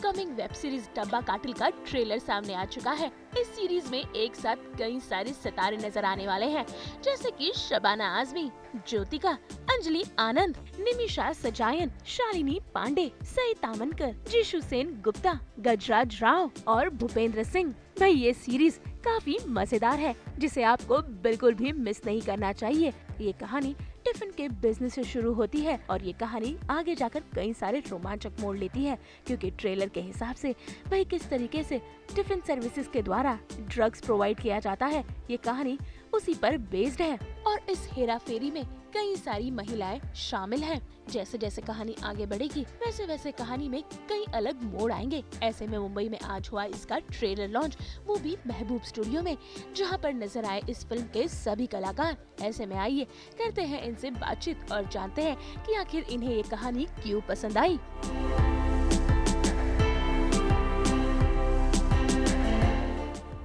Upcoming web series डब्बा काटिल का trailer सामने आ चुका है। इस सीरीज में एक साथ कई सारे सितारे नजर आने वाले हैं, जैसे कि शबाना आजमी, ज्योतिका, अंजलि आनंद, निमिषा सजायन, शालिनी पांडे, सई तामनकर, जिशु सेन गुप्ता, गजराज राव और भूपेंद्र सिंह। भाई ये सीरीज काफी मजेदार है, जिसे आपको बिल्कुल भी मिस नहीं करना चाहिए। ये कहानी टिफिन के बिजनेस से शुरू होती है और ये कहानी आगे जाकर कई सारे रोमांचक मोड़ लेती है, क्योंकि ट्रेलर के हिसाब से भाई किस तरीके से टिफिन सर्विसेज के द्वारा ड्रग्स प्रोवाइड किया जाता है, ये कहानी उसी पर बेस्ड है। और इस हेरा फेरी में कई सारी महिलाएं शामिल हैं। जैसे जैसे कहानी आगे बढ़ेगी वैसे वैसे कहानी में कई अलग मोड़ आएंगे। ऐसे में मुंबई में आज हुआ इसका ट्रेलर लॉन्च, वो भी महबूब स्टूडियो में, जहां पर नजर आए इस फिल्म के सभी कलाकार। ऐसे में आइए करते हैं इनसे बातचीत और जानते हैं कि आखिर इन्हें ये कहानी क्यों पसंद आई।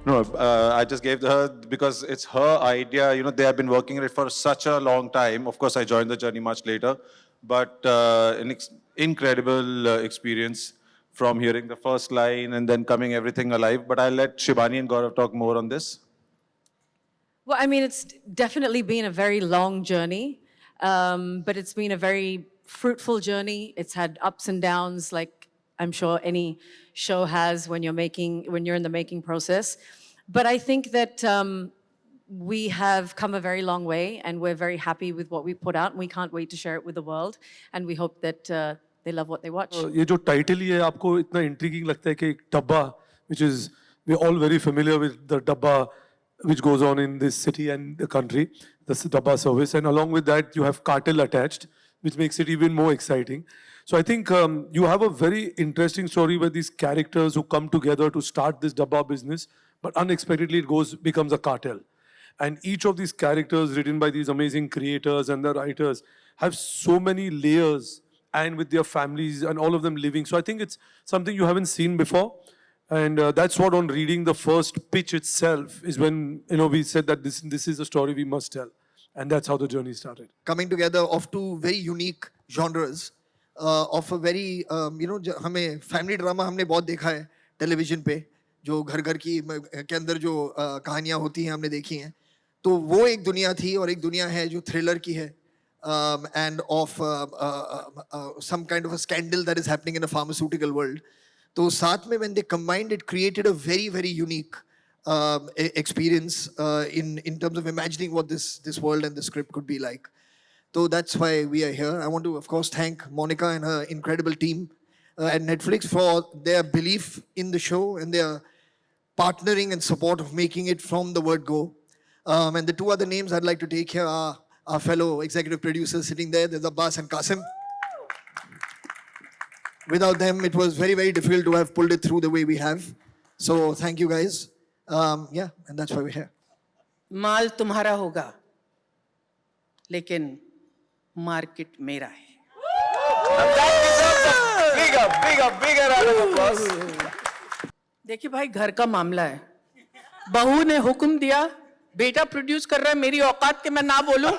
No, I just gave her because it's her idea. You know, they have been working on it for such a long time. Of course, I joined the journey much later, but an incredible experience from hearing the first line and then coming everything alive. But I'll let Shibani and Gaurav talk more on this. Well, I mean, it's definitely been a very long journey, but it's been a very fruitful journey. It's had ups and downs, like I'm sure any show has when you're in the making process. But I think that we have come a very long way, and we're very happy with what we put out, and we can't wait to share it with the world. And we hope that they love what they watch. ये जो title ही है आपको इतना intriguing लगता है कि एक डब्बा, which is we're all very familiar with the dabba which goes on in this city and the country, the dabba service, and along with that you have cartel attached, which makes it even more exciting. So I think you have a very interesting story where these characters who come together to start this dabba business, but unexpectedly it becomes a cartel. And each of these characters written by these amazing creators and the writers have so many layers, and with their families and all of them living. So I think it's something you haven't seen before. And that's what, on reading the first pitch itself, is when we said that this is a story we must tell. And that's how the journey started. Coming together of two very unique genres, of a very, हमें family drama हमने बहुत देखा है television पे, जो घर घर की के अंदर जो कहानियाँ होती हैं हमने देखी हैं, तो वो एक दुनिया थी, और एक दुनिया है जो थ्रिलर की है, and of some kind of a scandal that is happening in a pharmaceutical world. तो साथ में when they combined, it created a very, very unique experience in terms of imagining what this world and the script could be like. So that's why we are here. I want to, of course, thank Monica and her incredible team at Netflix for their belief in the show and their partnering and support of making it from the word go. And the two other names I'd like to take here are our fellow executive producers sitting there. There's Abbas and Qasim. Without them, it was very, very difficult to have pulled it through the way we have. So thank you guys. Yeah, and that's why we're here. माल तुम्हारा होगा, लेकिन market मेरा है। देखिए भाई, घर का मामला है। बहू ने हुक्म दिया, बेटा प्रोड्यूस कर रहा है, मेरी औकात के मैं ना बोलूं,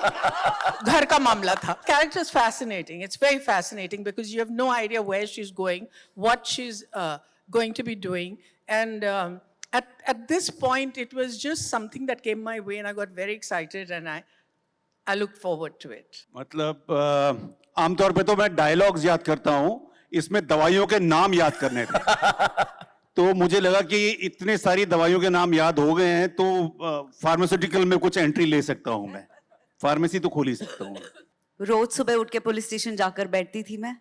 घर का मामला था। Character is fascinating. It's very fascinating because you have no idea where she's going, what she's going to be doing, and at this point, it was just something that came my way, and I got very excited, and I looked forward to it. मतलब आमतौर पे तो मैं dialogues याद करता हूँ, इसमें दवाइयों के नाम याद करने थे। तो मुझे लगा कि इतने सारी दवाइयों के नाम याद हो गए हैं, तो फार्मास्यूटिकल में कुछ एंट्री ले सकता हूँ मैं, फार्मेसी तो खोल ही सकता हूँ। रोज सुबह उठ के पुलिस स्टेशन जाकर बैठती थी मैं।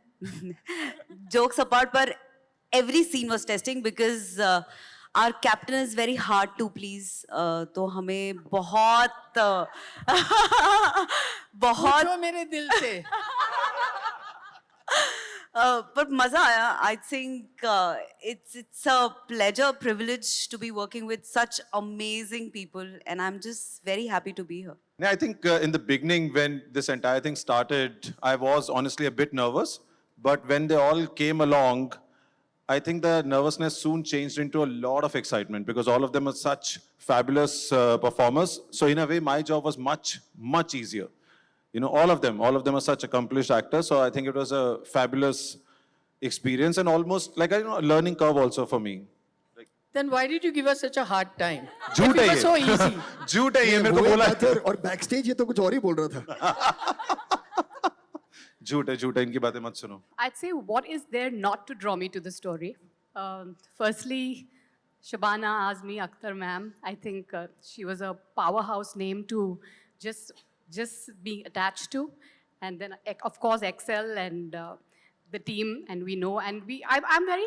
जोक्स अपार्ट, पर every scene was testing because our captain is very hard to please. तो हमें बहुत पूछो मेरे दिल से। but मजा आया। I think it's a pleasure, privilege to be working with such amazing people, and I'm just very happy to be here. Yeah, I think in the beginning, when this entire thing started, I was honestly a bit nervous. But when they all came along, I think the nervousness soon changed into a lot of excitement because all of them are such fabulous performers. So in a way, my job was much, much easier. You know, all of them are such accomplished actors. So I think it was a fabulous experience and almost like a learning curve also for me. Then why did you give us such a hard time? झूठ If है it was so ये easy. झूठ है ये मेरे वो को एक बोला बात है, और बैक स्टेज ये तो कुछ और ही बोल रहा था. झूठ है इनकी बातें मत सुनो. I'd say, what is there not to draw me to the story? Firstly, Shabana Azmi Akhtar ma'am. I think she was a powerhouse name to just be attached to, and then of course Excel and the team, and we know, and I'm very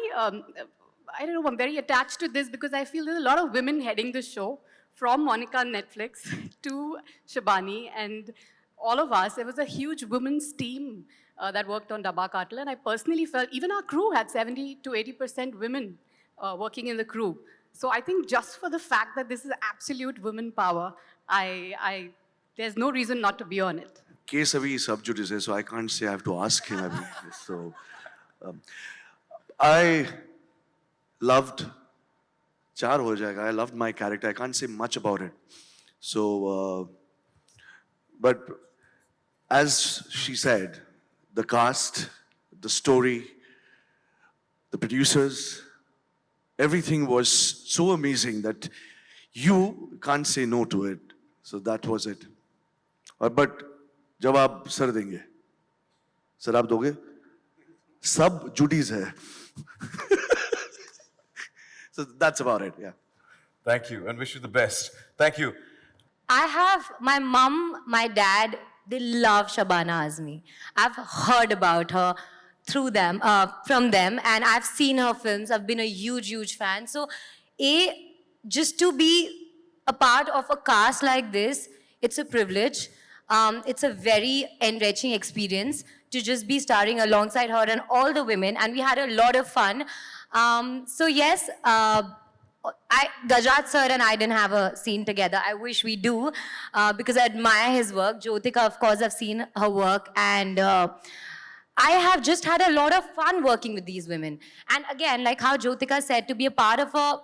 I don't know, I'm very attached to this because I feel there's a lot of women heading the show, from Monica on Netflix to Shabani and all of us. There was a huge women's team that worked on Dabba Cartel, and I personally felt even our crew had 70 to 80% women working in the crew. So I think just for the fact that this is absolute women power, there's no reason not to be on it. Case abhi sub judice hai, so I can't say I have to ask him abhi. So I loved char ho jayega. I loved my character. I can't say much about it. So but as she said, the cast, the story, the producers, everything was so amazing that you can't say no to it. So that was it. But जब आप sir देंगे, sir आप दोगे, सब जुडीज है. So that's about it. Yeah. Thank you and wish you the best. Thank you. I have my mom, my dad, they love Shabana Azmi. I've heard about her through them, from them, and I've seen her films. I've been a huge, huge fan. So, just to be a part of a cast like this, it's a privilege. It's a very enriching experience to just be starring alongside her and all the women, and we had a lot of fun. So yes, Gajraj sir and I didn't have a scene together. I wish we do, because I admire his work. Jyotika, of course, I've seen her work, and I have just had a lot of fun working with these women. And again, like how Jyotika said, to be a part of a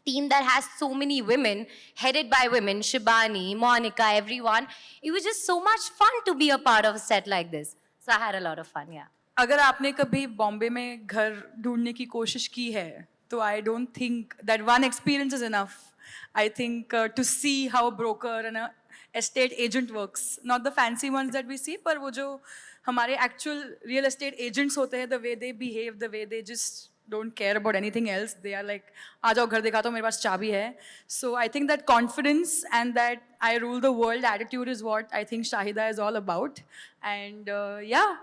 team that has so many women, headed by women, Shibani, Monica, everyone, it was just so much fun to be a part of a set like this. So I had a lot of fun, yeah. अगर आपने कभी बॉम्बे में घर ढूंढने की कोशिश की है तो I don't think that one experience is enough. I think to see how broker and estate agent works, not the fancy ones that we see, पर वो जो हमारे एक्चुअल रियल एस्टेट एजेंट्स होते हैं, the way they behave, the way they just don't care about anything else. They are like, आ जाओ घर दिखा दो मेरे पास चाबी है. So I think that confidence and that I rule the world attitude is what I think Shahida is all about. And yeah,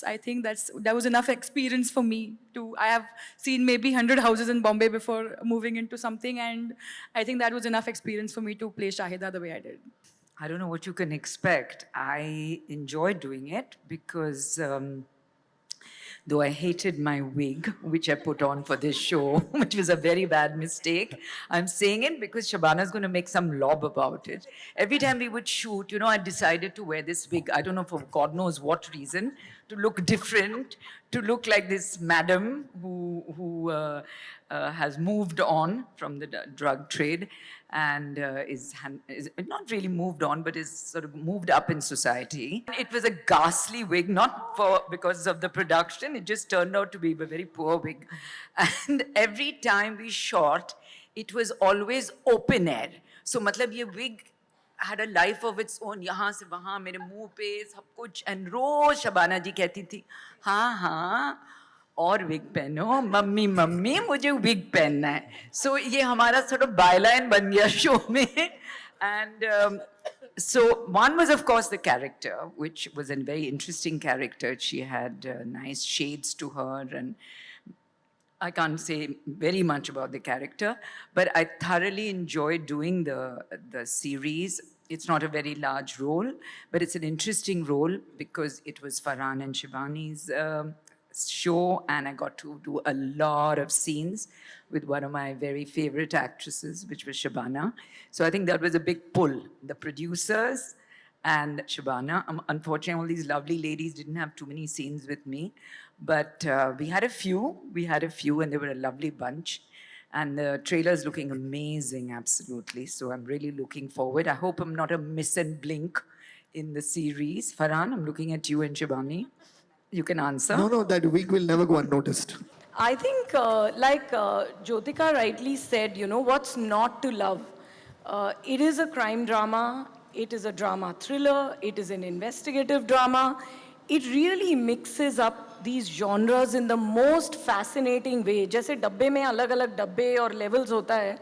I think that was enough experience for me to, I have seen maybe 100 houses in Bombay before moving into something, and I think that was enough experience for me to play Shahida the way I did. I don't know what you can expect. I enjoyed doing it because though I hated my wig, which I put on for this show, which was a very bad mistake. I'm saying it because Shabana is going to make some lob about it. Every time we would shoot, you know, I decided to wear this wig, I don't know for God knows what reason, to look different, to look like this madam who has moved on from the drug trade and is not really moved on, but is sort of moved up in society. It was a ghastly wig, not because of the production, it just turned out to be a very poor wig. And every time we shot, it was always open air. So matlab ye wig had a life of its own. यहाँ से वहाँ मेरे मुंह पे सब कुछ, and रोज शबाना जी कहती थी, हाँ हाँ और विग पहनो, मम्मी मम्मी मुझे विग पहनना है. So ये हमारा sort of byline बन गया show में. And so one was of course the character, which was a very interesting character. She had nice shades to her, and I can't say very much about the character, but I thoroughly enjoyed doing the series. It's not a very large role, but it's an interesting role because it was Farhan and Shivani's show, and I got to do a lot of scenes with one of my very favorite actresses, which was Shabana. So I think that was a big pull. The producers and Shabana. Unfortunately, all these lovely ladies didn't have too many scenes with me, but we had a few, and they were a lovely bunch. And the trailer's looking amazing, absolutely. So I'm really looking forward. I hope I'm not a miss and blink in the series. Farhan, I'm looking at you and Shibani. You can answer. No, that wig will never go unnoticed. I think, like Jyotika rightly said, you know, what's not to love? It is a crime drama, it is a drama thriller, it is an investigative drama. It really mixes up these genres in the most fascinating way. जैसे डब्बे में अलग-अलग डब्बे और levels होता है,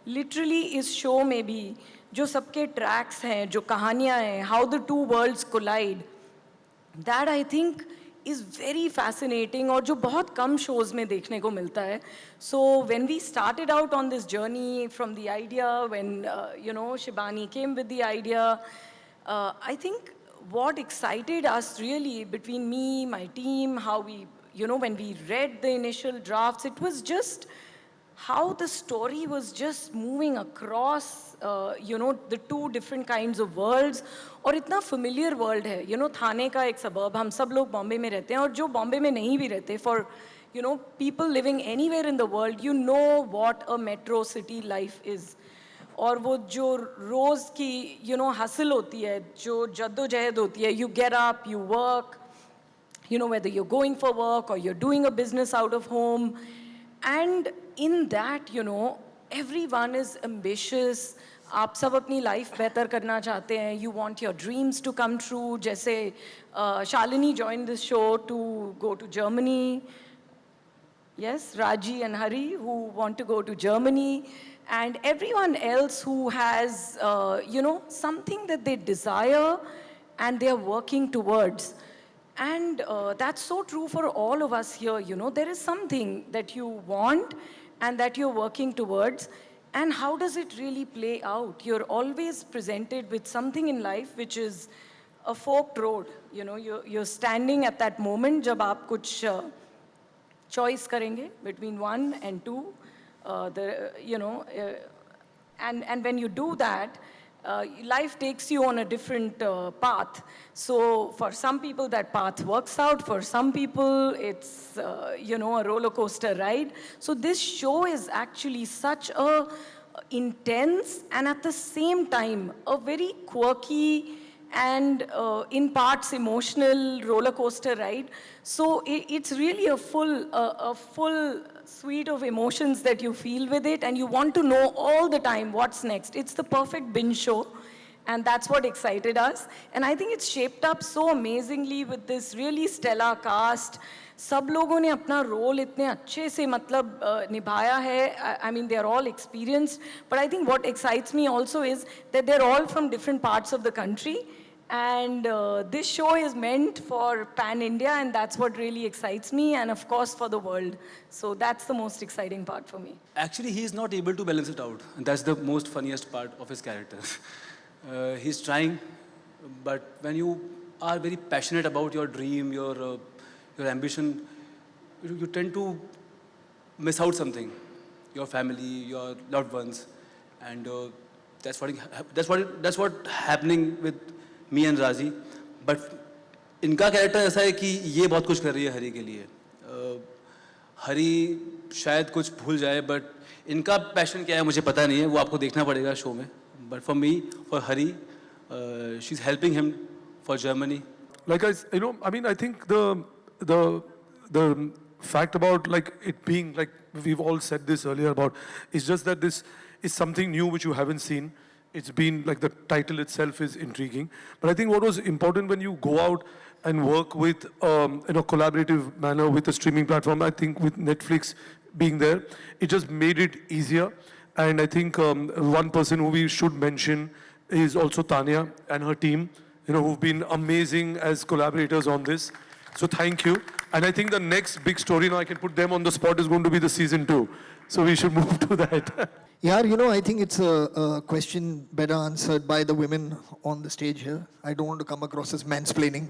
literally इस show में भी जो सबके tracks हैं, जो कहानियाँ हैं, how the two worlds collide, that I think is very fascinating और जो बहुत कम shows में देखने को मिलता है. So when we started out on this journey from the idea, when you know Shibani came with the idea, I think what excited us really between me, my team, how we, you know, when we read the initial drafts, it was just how the story was just moving across, you know, the two different kinds of worlds. और इतना familiar world है, you know, थाने का एक suburb, हम सब लोग बॉम्बे में रहते हैं और जो बॉम्बे में नहीं भी रहते, for, you know, people living anywhere in the world, you know what a metro city life is. और वो जो रोज़ की, you know, hustle होती है, जो जद्दोजहद होती है, you get up, you work, you know, whether you're going for work or you're doing a business out of home. And in that, you know, everyone is ambitious. आप सब अपनी life बेहतर करना चाहते हैं. You want your dreams to come true. जैसे Shalini joined this show to go to Germany. Yes, Raji and Hari who want to go to Germany. And everyone else who has, you know, something that they desire and they're working towards. And that's so true for all of us here, you know. There is something that you want and that you're working towards. And how does it really play out? You're always presented with something in life which is a forked road. You know, you're standing at that moment जब आप कुछ choice करेंगे between 1 and 2. You know, and when you do that, life takes you on a different path. So for some people that path works out, for some people it's, you know, a roller coaster ride. So this show is actually such a intense and at the same time a very quirky and in parts emotional roller coaster ride. So it's really a full suite of emotions that you feel with it, and you want to know all the time what's next. It's the perfect binge show, and that's what excited us. And I think it's shaped up so amazingly with this really stellar cast. सब लोगों ने अपना role इतने अच्छे से मतलब निभाया है. I mean, they're all experienced. But I think what excites me also is that they're all from different parts of the country. And this show is meant for pan-India, and that's what really excites me, and of course for the world. So that's the most exciting part for me. Actually, he is not able to balance it out. And that's the most funniest part of his character. He's trying, but when you are very passionate about your dream, your ambition, you tend to miss out something. Your family, your loved ones. And that's what happening with me and Raji. But इनका character ऐसा है कि ये बहुत कुछ कर रही है हरी के लिए. हरी शायद कुछ भूल जाए, but इनका पैशन क्या है मुझे पता नहीं है, वो आपको देखना पड़ेगा शो में. But for me, for Hari, she's helping him for Germany. Like I think the fact about like it being like we've all said this earlier about, it's just that this is something new which you haven't seen. It's been like the title itself is intriguing. But I think what was important when you go out and work with in a collaborative manner with a streaming platform, I think with Netflix being there, it just made it easier. And I think one person who we should mention is also Tanya and her team, you know, who've been amazing as collaborators on this. So thank you. And I think the next big story, now I can put them on the spot, is going to be the season 2. So we should move to that. Yeah, you know, I think it's a question better answered by the women on the stage here. I don't want to come across as mansplaining,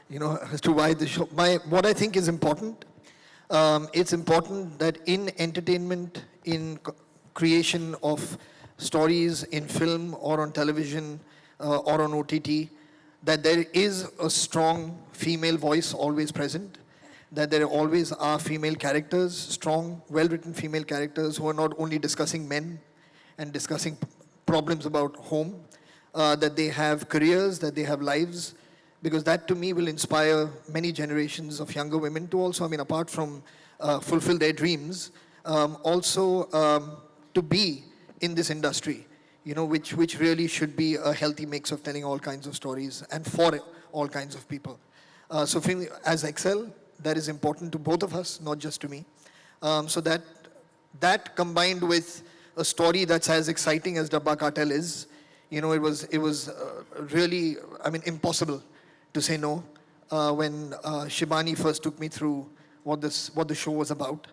you know, as to why the show. What I think is important, it's important that in entertainment, in creation of stories in film or on television or on OTT, that there is a strong female voice always present, that there always are female characters, strong, well-written female characters who are not only discussing men and discussing problems about home, that they have careers, that they have lives, because that to me will inspire many generations of younger women to also, I mean, apart from fulfill their dreams, also to be in this industry, you know, which really should be a healthy mix of telling all kinds of stories and for all kinds of people. So for me, as Excel, that is important to both of us, not just to me. So that combined with a story that's as exciting as Dabba Cartel is, you know, it was really, I mean, impossible to say no when Shibani first took me through what the show was about.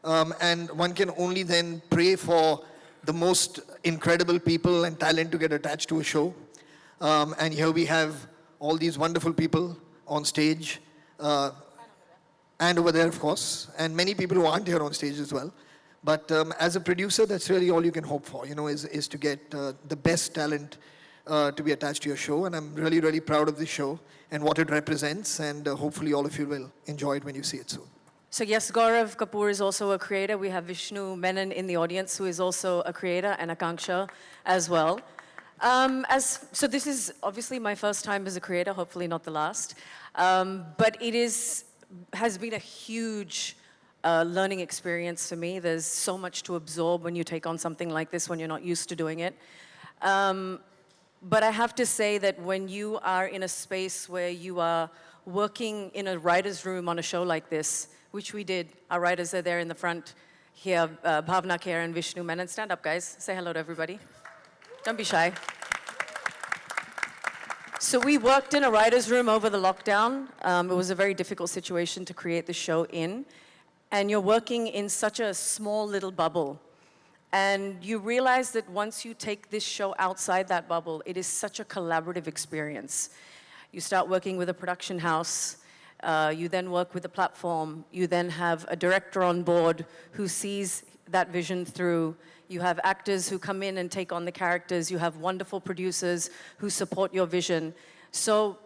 And one can only then pray for the most incredible people and talent to get attached to a show. And here we have all these wonderful people on stage, and over there, of course, and many people who aren't here on stage as well. But as a producer, that's really all you can hope for, you know, is to get the best talent to be attached to your show. And I'm really, really proud of this show and what it represents. And hopefully all of you will enjoy it when you see it soon. So yes, Gaurav Kapoor is also a creator. We have Vishnu Menon in the audience, who is also a creator, and Akanksha as well. So this is obviously my first time as a creator, hopefully not the last. But it has been a huge learning experience for me. There's so much to absorb when you take on something like this when you're not used to doing it. But I have to say that when you are in a space where you are working in a writer's room on a show like this, which we did, our writers are there in the front here, Bhavna Kher and Vishnu Menon. Stand up, guys. Say hello to everybody. Don't be shy. So we worked in a writer's room over the lockdown. It was a very difficult situation to create the show in. And you're working in such a small little bubble. And you realize that once you take this show outside that bubble, it is such a collaborative experience. You start working with a production house. You then work with a platform. You then have a director on board who sees that vision through. You have actors who come in and take on the characters. You have wonderful producers who support your vision. So,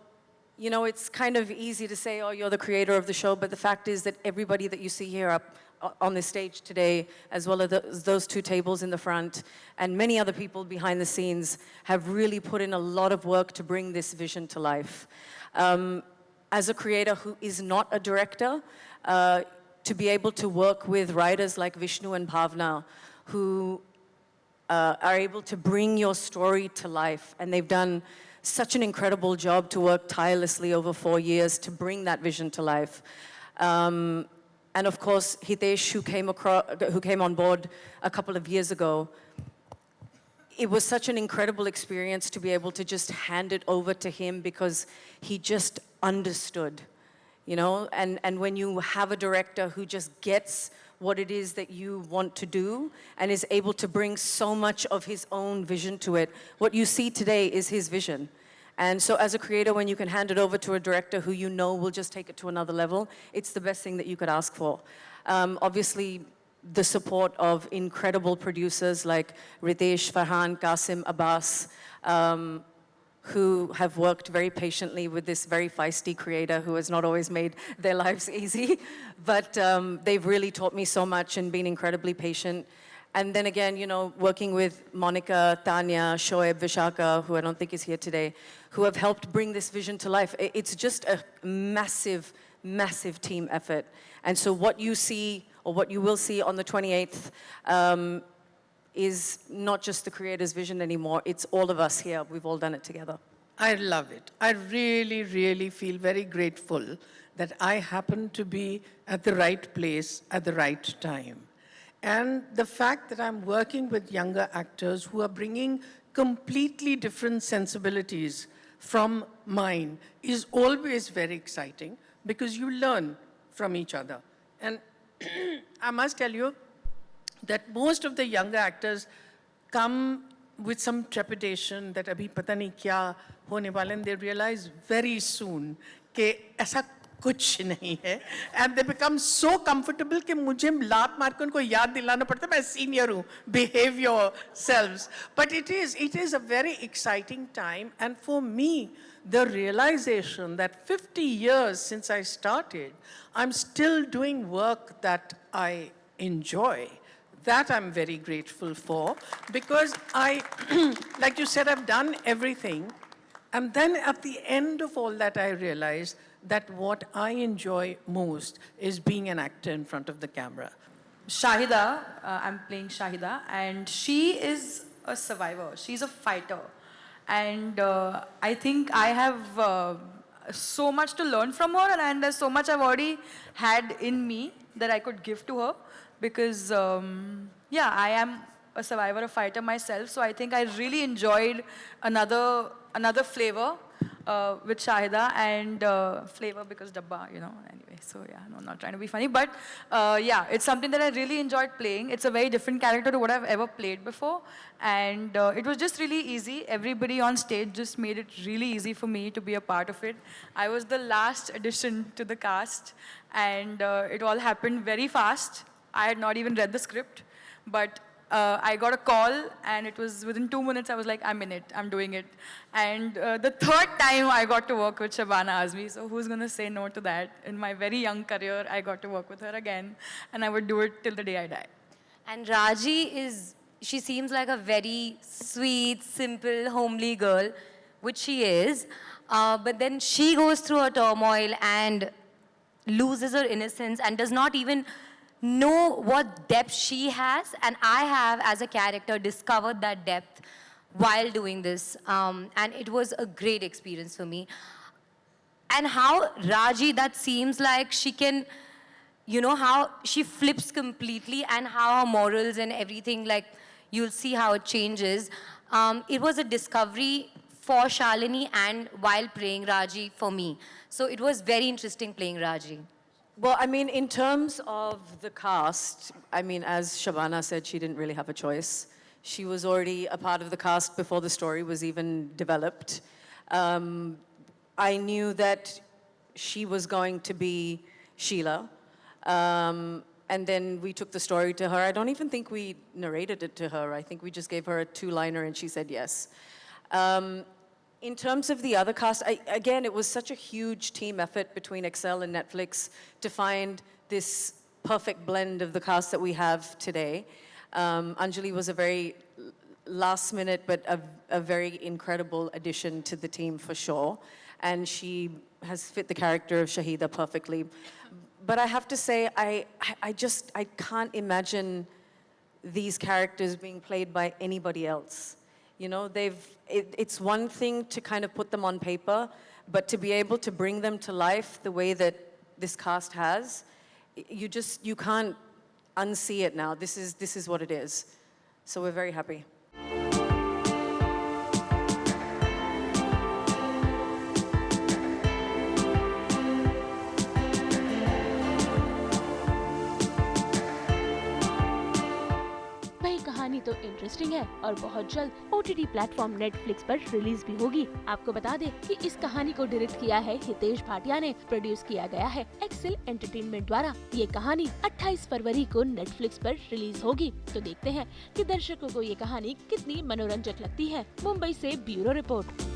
you know, it's kind of easy to say, oh, you're the creator of the show, but the fact is that everybody that you see here up on this stage today, as well as those two tables in the front, and many other people behind the scenes, have really put in a lot of work to bring this vision to life. As a creator who is not a director, to be able to work with writers like Vishnu and Bhavna, who are able to bring your story to life, and they've done such an incredible job to work tirelessly over 4 years to bring that vision to life. And of course, Hitesh, who came on board a couple of years ago, it was such an incredible experience to be able to just hand it over to him because he just understood, you know? And when you have a director who just gets what it is that you want to do and is able to bring so much of his own vision to it, what you see today is his vision. And so as a creator, when you can hand it over to a director who you know will just take it to another level, it's the best thing that you could ask for. Obviously, the support of incredible producers like Ritesh, Farhan, Qasim, Abbas, who have worked very patiently with this very feisty creator who has not always made their lives easy. But they've really taught me so much and been incredibly patient. And then again, you know, working with Monica, Tanya, Shoaib, Vishaka, who I don't think is here today, who have helped bring this vision to life. It's just a massive, massive team effort. And so what you see, or what you will see on the 28th, is not just the creator's vision anymore. It's all of us here. We've all done it together. I love it. I really, really feel very grateful that I happen to be at the right place at the right time. And the fact that I'm working with younger actors who are bringing completely different sensibilities from mine is always very exciting because you learn from each other. And I must tell you that most of the younger actors come with some trepidation that abhi pata nahi kya hone wala, and they realize very soon कि ऐसा कुछ नहीं है, and they become so comfortable कि मुझे लात मार के उनको याद दिलाना पड़ता है मैं senior हूँ, behave yourselves. But it is a very exciting time, and for me, the realization that 50 years since I started, I'm still doing work that I enjoy. That I'm very grateful for, because like you said, I've done everything. And then at the end of all that, I realized that what I enjoy most is being an actor in front of the camera. Shahida, I'm playing Shahida, and she is a survivor. She's a fighter. And I think I have so much to learn from her, and there's so much I've already had in me that I could give to her because, yeah, I am a survivor, a fighter myself. So I think I really enjoyed another flavor with Shahida, and flavor because dabba, you know, anyway. So yeah, no, I'm not trying to be funny, but yeah, it's something that I really enjoyed playing. It's a very different character to what I've ever played before, and it was just really easy. Everybody on stage just made it really easy for me to be a part of it. I was the last addition to the cast, and it all happened very fast. I had not even read the script, but I got a call, and it was within 2 minutes, I was like, I'm in it, I'm doing it. And the third time I got to work with Shabana Azmi, so who's going to say no to that? In my very young career, I got to work with her again, and I would do it till the day I die. And Raji she seems like a very sweet, simple, homely girl, which she is. But then she goes through a turmoil and loses her innocence and does not even know what depth she has, and I have, as a character, discovered that depth while doing this, and it was a great experience for me. And how Raji, that seems like she can, you know, how she flips completely, and how her morals and everything, like, you'll see how it changes. It was a discovery for Shalini and while playing Raji for me. So it was very interesting playing Raji. Well, I mean, in terms of the cast, I mean, as Shabana said, she didn't really have a choice. She was already a part of the cast before the story was even developed. I knew that she was going to be Sheila. And then we took the story to her. I don't even think we narrated it to her. I think we just gave her a 2-liner and she said yes. In terms of the other cast, again, it was such a huge team effort between Excel and Netflix to find this perfect blend of the cast that we have today. Anjali was a very last minute, but a very incredible addition to the team for sure. And she has fit the character of Shahida perfectly. But I have to say, I can't imagine these characters being played by anybody else. You know, it's one thing to kind of put them on paper, but to be able to bring them to life the way that this cast has, you can't unsee it now. This is what it is. So we're very happy. कहानी तो interesting है और बहुत जल्द OTT platform Netflix पर release भी होगी। आपको बता दें कि इस कहानी को डायरेक्ट किया है हितेश भाटिया ने, प्रोड्यूस किया गया है एक्सेल एंटरटेनमेंट द्वारा। ये कहानी 28 फरवरी को नेटफ्लिक्स पर रिलीज होगी, तो देखते हैं कि दर्शकों को ये कहानी कितनी मनोरंजक लगती है। मुंबई से ब्यूरो रिपोर्ट।